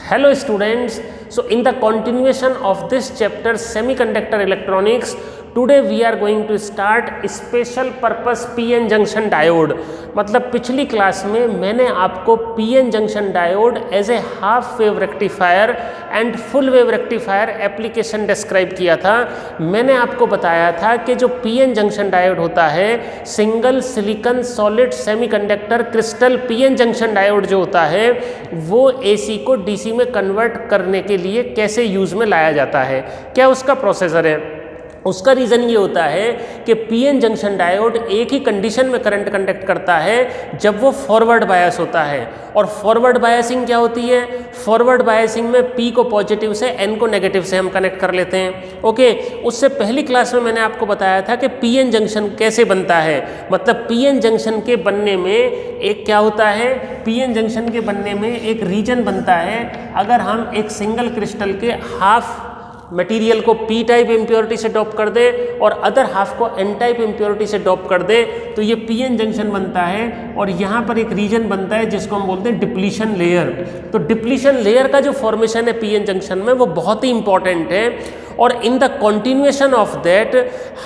Hello students, so in the continuation of this chapter semiconductor electronics, today we are going to start special purpose PN junction diode। मतलब पिछली class में मैंने आपको PN junction diode as a half wave rectifier and full wave rectifier application describe किया था। मैंने आपको बताया था कि जो PN जंक्शन डायोड होता है, single silicon solid semiconductor crystal PN junction diode जो होता है, वो AC को DC में कन्वर्ट करने के लिए कैसे यूज़ में लाया जाता है, क्या उसका प्रोसेसर है। उसका रीज़न ये होता है कि PN जंक्शन डायोड एक ही कंडीशन में करंट कंडक्ट करता है जब वो फॉरवर्ड बायस होता है। और फॉरवर्ड बायसिंग क्या होती है? फॉरवर्ड बायसिंग में P को पॉजिटिव से N को नेगेटिव से हम कनेक्ट कर लेते हैं। ओके, उससे पहली क्लास में मैंने आपको बताया था कि PN जंक्शन कैसे बनता है। मतलब PN जंक्शन के बनने में एक क्या होता है, PN जंक्शन के बनने में एक रीजन बनता है। अगर हम एक सिंगल क्रिस्टल के हाफ मटेरियल को P टाइप इम्प्योरिटी से डॉप कर दे और अदर हाफ को N टाइप इम्प्योरिटी से डॉप कर दे तो ये PN जंक्शन बनता है। और यहाँ पर एक रीजन बनता है जिसको हम बोलते हैं डिप्लीशन लेयर। तो डिप्लीशन लेयर का जो फॉर्मेशन है PN जंक्शन में, वो बहुत ही इंपॉर्टेंट है। और in the continuation of that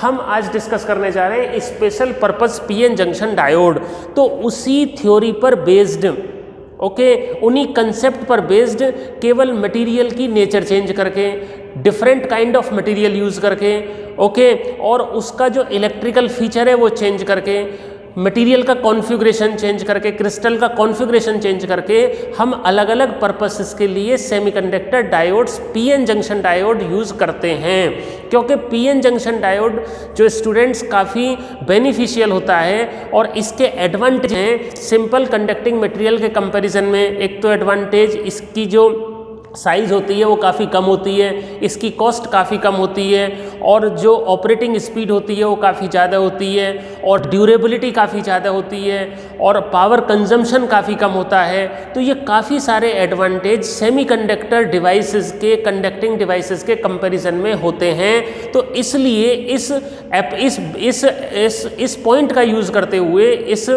हम आज डिस्कस करने जा रहे हैं special purpose PN junction diode. तो उसी थ्योरी पर बेस्ड, उन्हीं कंसेप्ट पर बेस्ड, केवल मटेरियल की नेचर चेंज करके, different kind of material use करके, और उसका जो इलेक्ट्रिकल फीचर है वो चेंज करके, मटेरियल का कॉन्फ़िगरेशन चेंज करके, क्रिस्टल का कॉन्फ़िगरेशन चेंज करके हम अलग अलग पर्पसेस के लिए semiconductor diodes PN junction diode use करते हैं। क्योंकि PN जंक्शन डायोड जो स्टूडेंट्स काफ़ी बेनिफिशियल होता है और इसके एडवांटेज हैं सिंपल कंडक्टिंग मटेरियल के कंपैरिजन में। एक तो एडवांटेज, इसकी जो साइज़ होती है वो काफ़ी कम होती है, इसकी कॉस्ट काफ़ी कम होती है, और जो ऑपरेटिंग स्पीड होती है वो काफ़ी ज़्यादा होती है, और ड्यूरेबिलिटी काफ़ी ज़्यादा होती है, और पावर कंजम्पशन काफ़ी कम होता है। तो ये काफ़ी सारे एडवांटेज सेमीकंडक्टर डिवाइसेस के, कंडक्टिंग डिवाइसेस के कंपैरिजन में होते हैं। तो इसलिए इस पॉइंट का यूज़ करते हुए, इस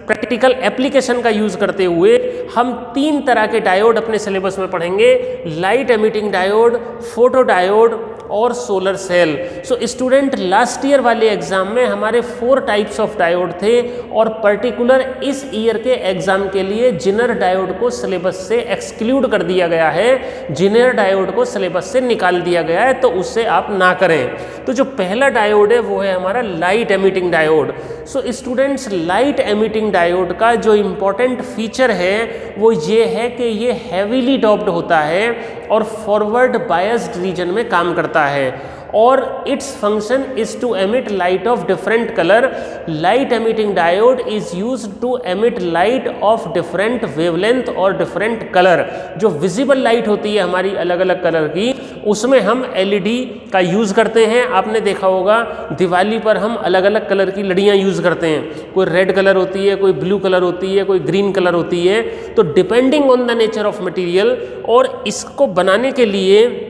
प्रैक्टिकल एप्लीकेशन का यूज़ करते हुए हम 3 तरह के डायोड अपने सिलेबस में पढ़ेंगे: light emitting diode, photo diode और solar cell. So student, last year वाले एग्जाम में हमारे 4 टाइप्स ऑफ डायोड थे, और पर्टिकुलर इस ईयर के एग्जाम के लिए जिनर डायोड को सिलेबस से एक्सक्लूड कर दिया गया है, जिनर डायोड को सिलेबस से निकाल दिया गया है, तो उससे आप ना करें। तो जो पहला डायोड है वो है हमारा light emitting diode. So students, light emitting diode का जो इम्पोर्टेंट फीचर है वो ये है कि ये हैवीली डॉप्ड होता है और फॉरवर्ड बायस्ड रीजन में काम करता है, और its function is to emit light of different colour. Light emitting diode is used to emit light of different wavelength और डिफरेंट कलर। जो विजिबल लाइट होती है हमारी अलग अलग कलर की, उसमें हम LED का यूज़ करते हैं। आपने देखा होगा दिवाली पर हम अलग अलग कलर की लड़ियाँ यूज़ करते हैं, कोई रेड कलर होती है, कोई ब्लू कलर होती है, कोई ग्रीन कलर होती है। तो depending on the nature of material, और इसको बनाने के लिए,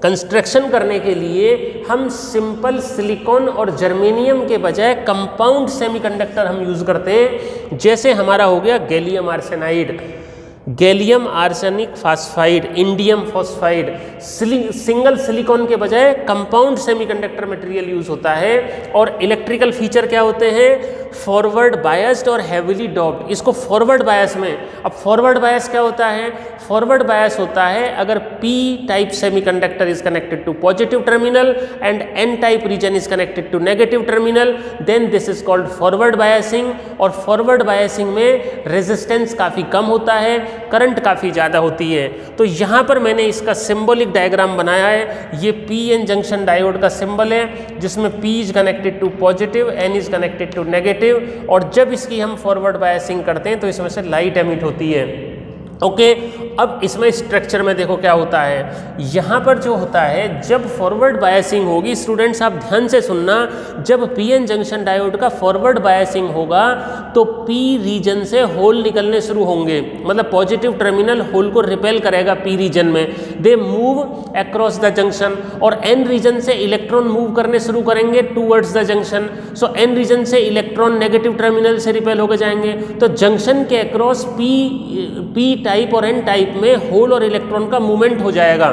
कंस्ट्रक्शन करने के लिए हम सिंपल सिलिकॉन और जर्मेनियम के बजाय कंपाउंड सेमीकंडक्टर हम यूज़ करते हैं। जैसे हमारा हो गया gallium arsenide, gallium arsenic phosphide, indium phosphide. Single silicon के बजाय कंपाउंड सेमीकंडक्टर मटेरियल यूज़ होता है। और इलेक्ट्रिकल फीचर क्या होते हैं? फॉरवर्ड बायस्ड और हैवीली डॉप्ड। इसको फॉरवर्ड बायस में, अब फॉरवर्ड बायस क्या होता है? फॉरवर्ड बायस होता है अगर P type semiconductor is connected to positive terminal and N type region is connected to negative terminal, then this is called forward biasing. और फॉरवर्ड बायसिंग में रेजिस्टेंस काफ़ी कम होता है, करंट काफ़ी ज़्यादा होती है। तो यहाँ पर मैंने इसका सिंबॉलिक डायग्राम बनाया है। ये PN जंक्शन डायोड का सिंबल है, जिसमें P is connected to positive, N is connected to negative, और जब इसकी हम फॉरवर्ड बायसिंग करते हैं तो इसमें से लाइट एमिट होती है। ओके, अब इसमें स्ट्रक्चर में देखो क्या होता है। यहाँ पर जो होता है, जब फॉरवर्ड बायसिंग होगी, स्टूडेंट्स आप ध्यान से सुनना, जब PN जंक्शन डायोड का फॉरवर्ड बायसिंग होगा तो P रीजन से होल निकलने शुरू होंगे। मतलब पॉजिटिव टर्मिनल होल को रिपेल करेगा P रीजन में, they move across the junction, और N रीजन से इलेक्ट्रॉन मूव करने शुरू करेंगे towards the junction. So N region से इलेक्ट्रॉन नेगेटिव टर्मिनल से रिपेल होकर जाएंगे, तो जंक्शन के अक्रॉस P टाइप और एन टाइप में होल और इलेक्ट्रॉन का मूवमेंट हो जाएगा।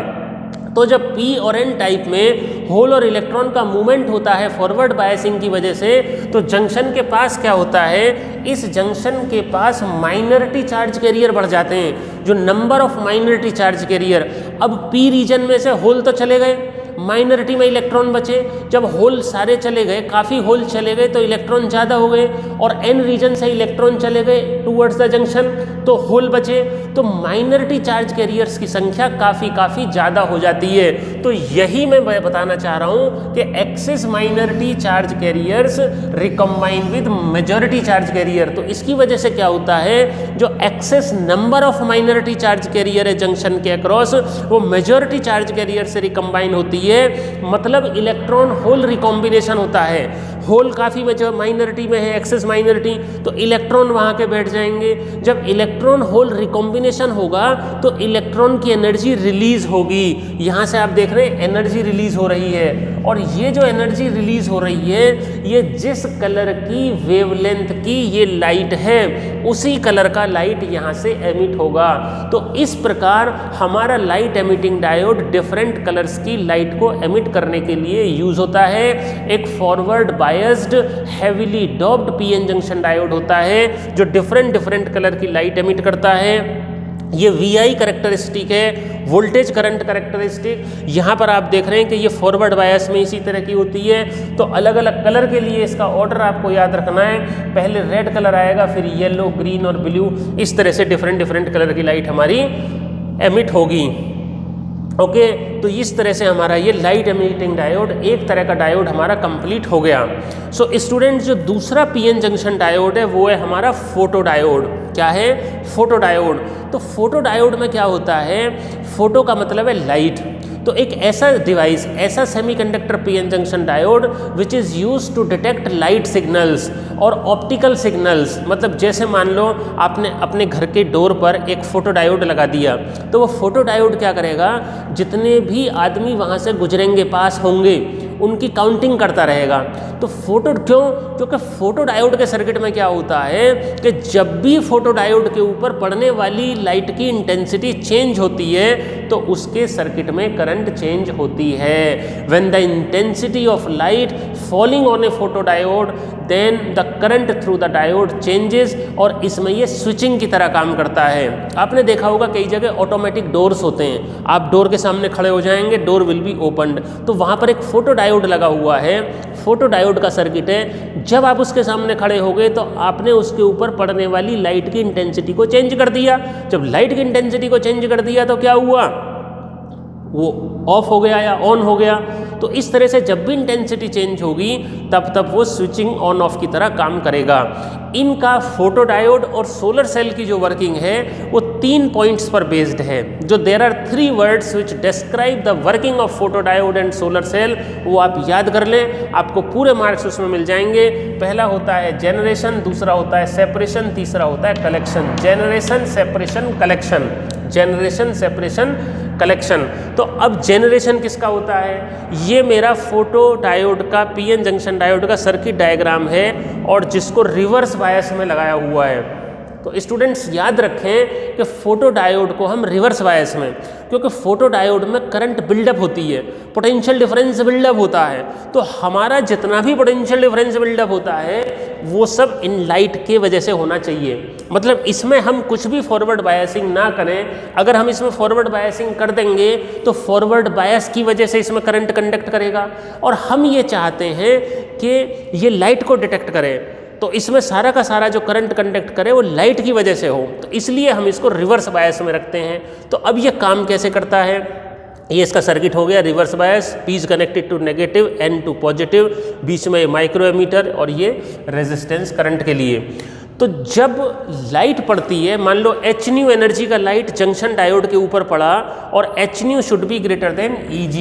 तो जब पी और एन टाइप में होल और इलेक्ट्रॉन का मूवमेंट होता है फॉरवर्ड बायसिंग की वजह से, तो जंक्शन के पास क्या होता है, इस जंक्शन के पास माइनॉरिटी चार्ज कैरियर बढ़ जाते हैं, जो number of minority charge career. अब पी रीजन में से होल तो चले गए, माइनॉरिटी में इलेक्ट्रॉन बचे। जब होल सारे चले गए, काफ़ी होल चले गए, तो इलेक्ट्रॉन ज़्यादा हो गए, और एन रीजन से इलेक्ट्रॉन चले गए टूवर्ड्स द जंक्शन, तो होल बचे। तो माइनॉरिटी चार्ज कैरियर्स की संख्या काफ़ी ज़्यादा हो जाती है। तो यही मैं बताना चाह रहा हूँ कि excess minority charge carriers recombine with majority charge carrier. तो इसकी वजह से क्या होता है, जो excess number of minority charge carrier है जंक्शन के अक्रॉस, वो मेजॉरिटी चार्ज कैरियर से रिकम्बाइन होती है। मतलब इलेक्ट्रॉन होल रिकॉम्बिनेशन होता है। होल काफ़ी माइनॉरिटी में है, एक्सेस माइनॉरिटी, तो इलेक्ट्रॉन वहाँ के बैठ जाएंगे। जब इलेक्ट्रॉन होल रिकॉम्बिनेशन होगा तो इलेक्ट्रॉन की एनर्जी रिलीज होगी। यहाँ से आप देख रहे हैं एनर्जी रिलीज हो रही है, और ये जो एनर्जी रिलीज हो रही है, ये जिस कलर की वेवलेंथ की ये लाइट है, उसी कलर का लाइट यहाँ से एमिट होगा। तो इस प्रकार हमारा light emitting diode different colours की लाइट को एमिट करने के लिए यूज होता है। एक forward biased heavily doped PN junction diode होता है, जो डिफरेंट कलर की लाइट एमिट करता है। ये VI करेक्टरिस्टिक है, वोल्टेज करंट करेक्टरिस्टिक। यहाँ पर आप देख रहे हैं कि ये फॉरवर्ड बायस में इसी तरह की होती है। तो अलग अलग कलर के लिए इसका ऑर्डर आपको याद रखना है, पहले रेड कलर आएगा, फिर येलो, ग्रीन और ब्लू, इस तरह से डिफरेंट कलर की लाइट हमारी एमिट होगी। ओके, तो इस तरह से हमारा ये लाइट एमिटिंग डायोड, एक तरह का डायोड हमारा कंप्लीट हो गया। सो स्टूडेंट, जो दूसरा पीएन जंक्शन डायोड है वो है हमारा फोटो डायोड। क्या है? Photo diode. तो फोटो डायोड में क्या होता है, फोटो का मतलब है लाइट। तो एक ऐसा डिवाइस, ऐसा semiconductor PN junction diode which is used to detect light signals और ऑप्टिकल सिग्नल्स। मतलब जैसे मान लो आपने अपने घर के डोर पर एक फोटो डायोड लगा दिया, तो वो फोटो डायोड क्या करेगा, जितने भी आदमी वहाँ से गुजरेंगे, पास होंगे, उनकी काउंटिंग करता रहेगा। तो फोटो क्यों? क्योंकि फोटो डायोड के सर्किट में क्या होता है कि जब भी फोटो डायोड के ऊपर पड़ने वाली लाइट की इंटेंसिटी चेंज होती है तो उसके सर्किट में करंट चेंज होती है। When the intensity of light falling on a photo diode then the current through the diode changes, और इसमें ये स्विचिंग की तरह काम करता है। आपने देखा होगा कई जगह ऑटोमेटिक डोर्स होते हैं, आप डोर के सामने खड़े हो जाएंगे, डोर विल बी ओपन्ड, तो वहाँ पर एक फोटो डायोड लगा हुआ है, फोटो डायोड का सर्किट है। जब आप उसके सामने खड़े हो गए तो आपने उसके ऊपर पड़ने वाली लाइट की इंटेंसिटी को चेंज कर दिया। जब लाइट की इंटेंसिटी को चेंज कर दिया तो क्या हुआ, वो ऑफ हो गया या ऑन हो गया। तो इस तरह से जब भी इंटेंसिटी चेंज होगी तब वो स्विचिंग ऑन ऑफ की तरह काम करेगा। इनका फोटो डायोड और सोलर सेल की जो वर्किंग है वो 3 पॉइंट्स पर बेस्ड है। जो there are 3 words which describe the working of photo diode and solar cell, वो आप याद कर लें, आपको पूरे मार्क्स उसमें मिल जाएंगे। पहला होता है जेनरेशन, दूसरा होता है सेपरेशन, तीसरा होता है collection. Generation, separation, collection. Generation, separation, collection. तो अब जेनरेशन किसका होता है, ये मेरा फोटो डायोड का पीएन जंक्शन डायोड का सर्किट डायग्राम है और जिसको रिवर्स बायस में लगाया हुआ है। तो स्टूडेंट्स याद रखें कि फोटो डायोड को हम रिवर्स बायस में, क्योंकि फोटो डायोड में करंट बिल्डअप होती है, पोटेंशियल डिफरेंस बिल्डअप होता है, तो हमारा जितना भी पोटेंशियल डिफरेंस बिल्डअप होता है वो सब इन लाइट के वजह से होना चाहिए। मतलब इसमें हम कुछ भी फॉरवर्ड बायसिंग ना करें, अगर हम इसमें फॉरवर्ड बायसिंग कर देंगे तो फॉरवर्ड बायस की वजह से इसमें करंट कंडक्ट करेगा, और हम ये चाहते हैं कि ये लाइट को डिटेक्ट करे, तो इसमें सारा का सारा जो करंट कंडक्ट करे वो लाइट की वजह से हो, तो इसलिए हम इसको रिवर्स बायस में रखते हैं। तो अब ये काम कैसे करता है, ये इसका सर्किट हो गया reverse bias, P is connected to negative, N to positive, बीच में माइक्रो एमीटर और ये रेजिस्टेंस करंट के लिए। तो जब लाइट पड़ती है, मान लो h न्यू एनर्जी का लाइट जंक्शन डायोड के ऊपर पड़ा और h new should be greater than Eg,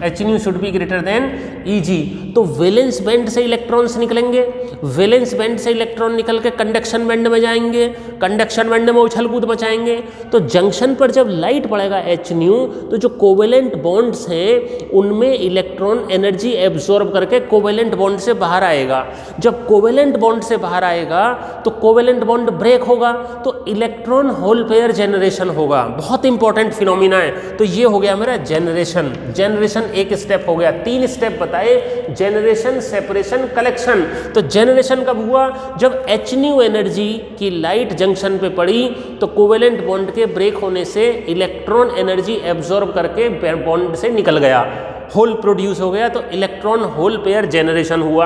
H new should be greater than Eg। तो वैलेंस बैंड से इलेक्ट्रॉन्स निकलेंगे, वैलेंस बैंड से इलेक्ट्रॉन निकल के कंडक्शन बैंड में जाएंगे, कंडक्शन बैंड में उछल कूद मचाएंगे। तो जंक्शन पर जब लाइट पड़ेगा एच न्यू, तो जो कोवेलेंट बॉन्ड्स हैं उनमें इलेक्ट्रॉन एनर्जी एब्जॉर्ब करके कोवेलेंट बॉन्ड से बाहर आएगा। जब कोवेलेंट बॉन्ड से बाहर आएगा तो कोवेलेंट बॉन्ड ब्रेक होगा, तो इलेक्ट्रॉन होल पेयर जनरेशन होगा। बहुत इंपॉर्टेंट फिनोमिना है। तो ये हो गया मेरा जनरेशन। जनरेशन एक स्टेप हो गया, 3 स्टेप बताए, जनरेशन, सेपरेशन, कलेक्शन। तो जनरेशन कब हुआ? जब एच न्यू एनर्जी की लाइट जंक्शन पे पड़ी तो कोवेलेंट बॉन्ड के ब्रेक होने से इलेक्ट्रॉन एनर्जी एब्जॉर्ब करके बॉन्ड से निकल गया, होल प्रोड्यूस हो गया, तो इलेक्ट्रॉन होल पेयर जनरेशन हुआ।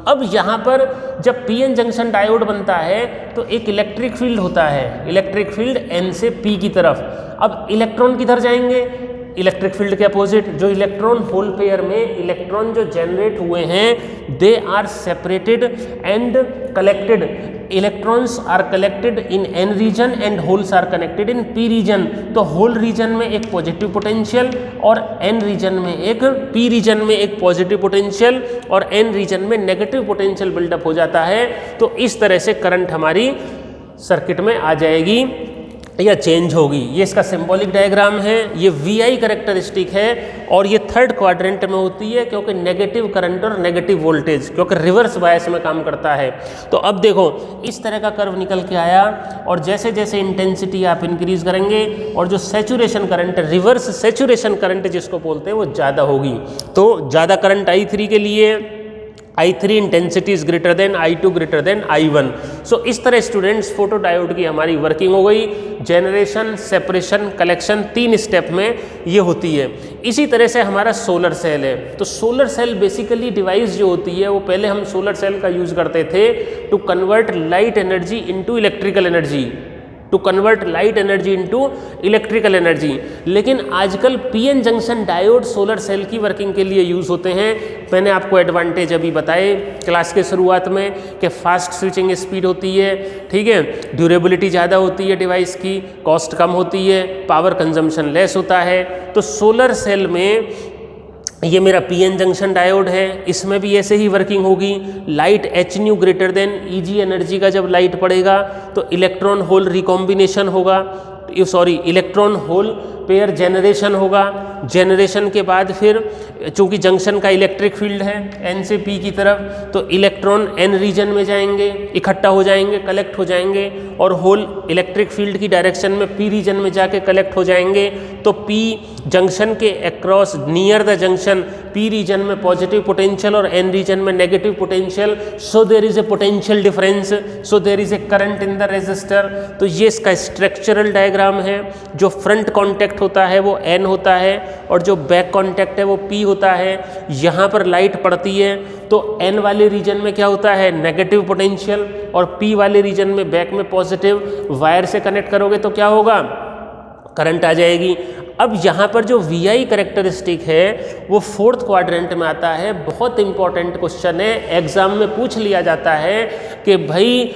अब यहाँ पर जब पीएन जंक्शन डायोड बनता है तो एक इलेक्ट्रिक फील्ड होता है, इलेक्ट्रिक फील्ड एन से पी की तरफ। अब इलेक्ट्रॉन किधर जाएंगे? इलेक्ट्रिक फील्ड के अपोजिट। जो इलेक्ट्रॉन होल पेयर में इलेक्ट्रॉन जो जनरेट हुए हैं they are separated and collected. Electrons are collected in N region and holes are connected in P region. तो होल रीजन में एक पॉजिटिव पोटेंशियल और एन रीजन में एक, पी रीजन में एक पॉजिटिव पोटेंशियल और एन रीजन में नेगेटिव पोटेंशियल बिल्डअप हो जाता है। तो इस तरह से करंट हमारी सर्किट में आ जाएगी या चेंज होगी। ये इसका सिंबॉलिक डायग्राम है, ये VI कैरेक्टरिस्टिक है और ये थर्ड क्वाड्रेंट में होती है क्योंकि नेगेटिव करंट और नेगेटिव वोल्टेज, क्योंकि रिवर्स बायस में काम करता है। तो अब देखो इस तरह का कर्व निकल के आया और जैसे जैसे इंटेंसिटी आप इंक्रीज करेंगे और जो saturation current, reverse saturation current जिसको बोलते हैं, वो ज़्यादा होगी। तो ज़्यादा करंट I3 के लिए I3 intensity is greater than I2 greater than I1। सो इस तरह स्टूडेंट्स फोटो डायोड की हमारी वर्किंग हो गई। जनरेशन, सेपरेशन, कलेक्शन 3 स्टेप में ये होती है। इसी तरह से हमारा सोलर सेल है। तो सोलर सेल बेसिकली डिवाइस जो होती है वो पहले हम सोलर सेल का यूज़ करते थे to convert light energy into electrical energy, to convert light energy into electrical energy. लेकिन आजकल PN junction diode solar cell की वर्किंग के लिए यूज़ होते हैं। मैंने आपको एडवांटेज अभी बताए क्लास के शुरुआत में कि फास्ट स्विचिंग स्पीड होती है, ठीक है, ड्यूरेबिलिटी ज़्यादा होती है डिवाइस की, कॉस्ट कम होती है, पावर कंजम्पशन लेस होता है। तो सोलर सेल में ये मेरा पीएन जंक्शन डायोड है, इसमें भी ऐसे ही वर्किंग होगी। Light H new greater than Eg energy का जब लाइट पड़ेगा तो इलेक्ट्रॉन होल रिकॉम्बिनेशन होगा, इलेक्ट्रॉन होल पेयर जनरेशन होगा। जनरेशन के बाद फिर चूंकि जंक्शन का इलेक्ट्रिक फील्ड है एन से पी की तरफ, तो इलेक्ट्रॉन एन रीजन में जाएंगे, इकट्ठा हो जाएंगे, कलेक्ट हो जाएंगे और होल इलेक्ट्रिक फील्ड की डायरेक्शन में पी रीजन में जाके कलेक्ट हो जाएंगे। तो पी जंक्शन के across near the junction P region में पॉजिटिव पोटेंशियल और एन रीजन में negative potential, so there is a potential difference, so there is a current in the resistor. तो ये इसका स्ट्रक्चरल डायग्राम है। जो फ्रंट कॉन्टैक्ट होता है वो एन होता है और जो बैक कॉन्टैक्ट है वो पी होता है। यहाँ पर लाइट पड़ती है तो एन वाले रीजन में क्या होता है, नेगेटिव पोटेंशियल, और पी वाले रीजन में बैक में पॉजिटिव। वायर से कनेक्ट करोगे तो क्या होगा, करंट आ जाएगी। अब यहाँ पर जो VI कैरेक्टरिस्टिक है वो 4th क्वाड्रेंट में आता है। बहुत इंपॉर्टेंट क्वेश्चन है, एग्जाम में पूछ लिया जाता है कि भाई